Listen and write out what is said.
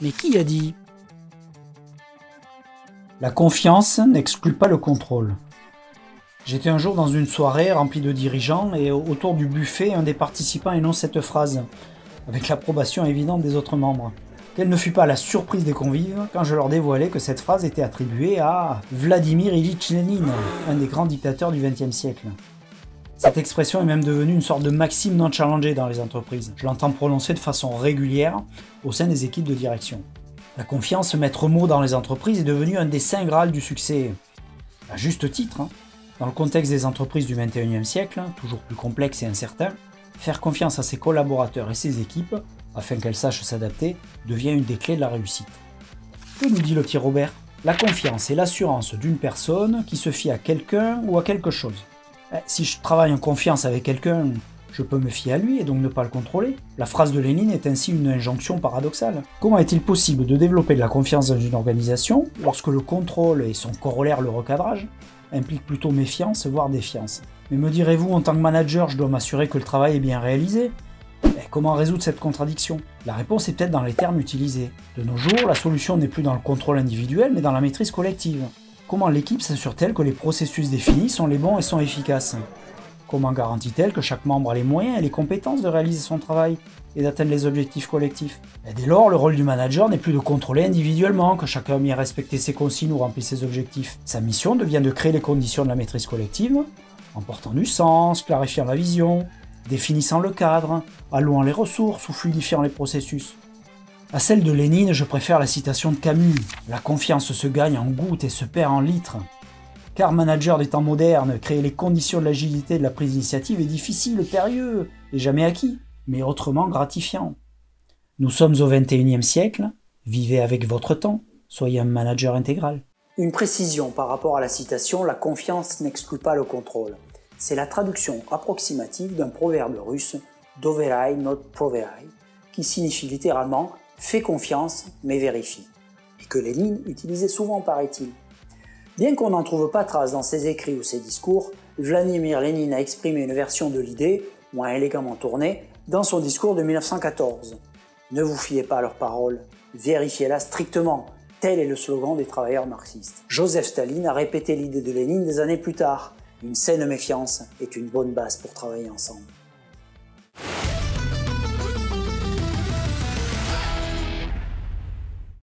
Mais qui a dit? La confiance n'exclut pas le contrôle. J'étais un jour dans une soirée remplie de dirigeants et autour du buffet, un des participants énonce cette phrase, avec l'approbation évidente des autres membres. Quelle ne fut pas la surprise des convives quand je leur dévoilais que cette phrase était attribuée à Vladimir Ilitch Lénine, un des grands dictateurs du XXe siècle. Cette expression est même devenue une sorte de maxime non challengée dans les entreprises. Je l'entends prononcer de façon régulière au sein des équipes de direction. La confiance, maître mot dans les entreprises, est devenue un des saints grâles du succès. À juste titre, dans le contexte des entreprises du XXIe siècle, toujours plus complexes et incertains, faire confiance à ses collaborateurs et ses équipes, afin qu'elles sachent s'adapter, devient une des clés de la réussite. Que nous dit le petit Robert? La confiance est l'assurance d'une personne qui se fie à quelqu'un ou à quelque chose. Si je travaille en confiance avec quelqu'un, je peux me fier à lui et donc ne pas le contrôler. La phrase de Lénine est ainsi une injonction paradoxale. Comment est-il possible de développer de la confiance dans une organisation lorsque le contrôle et son corollaire, le recadrage, impliquent plutôt méfiance, voire défiance? Mais me direz-vous, en tant que manager, je dois m'assurer que le travail est bien réalisé? Comment résoudre cette contradiction? La réponse est peut-être dans les termes utilisés. De nos jours, la solution n'est plus dans le contrôle individuel, mais dans la maîtrise collective. Comment l'équipe s'assure-t-elle que les processus définis sont les bons et sont efficaces? Comment garantit-elle que chaque membre a les moyens et les compétences de réaliser son travail et d'atteindre les objectifs collectifs? Et dès lors, le rôle du manager n'est plus de contrôler individuellement que chacun a bien respecté ses consignes ou rempli ses objectifs. Sa mission devient de créer les conditions de la maîtrise collective, en portant du sens, clarifiant la vision, définissant le cadre, allouant les ressources ou fluidifiant les processus. À celle de Lénine, je préfère la citation de Camus. La confiance se gagne en gouttes et se perd en litres. Car manager des temps modernes, créer les conditions de l'agilité et de la prise d'initiative est difficile, périlleux et jamais acquis, mais autrement gratifiant. Nous sommes au XXIe siècle, vivez avec votre temps, soyez un manager intégral. Une précision par rapport à la citation, la confiance n'exclut pas le contrôle. C'est la traduction approximative d'un proverbe russe, Doverai not proverai, qui signifie littéralement « fais confiance mais vérifie », et que Lénine utilisait souvent, paraît-il. Bien qu'on n'en trouve pas trace dans ses écrits ou ses discours, Vladimir Lénine a exprimé une version de l'idée, moins élégamment tournée, dans son discours de 1914. Ne vous fiez pas à leurs paroles, vérifiez-la strictement, tel est le slogan des travailleurs marxistes. Joseph Staline a répété l'idée de Lénine des années plus tard. Une saine méfiance est une bonne base pour travailler ensemble.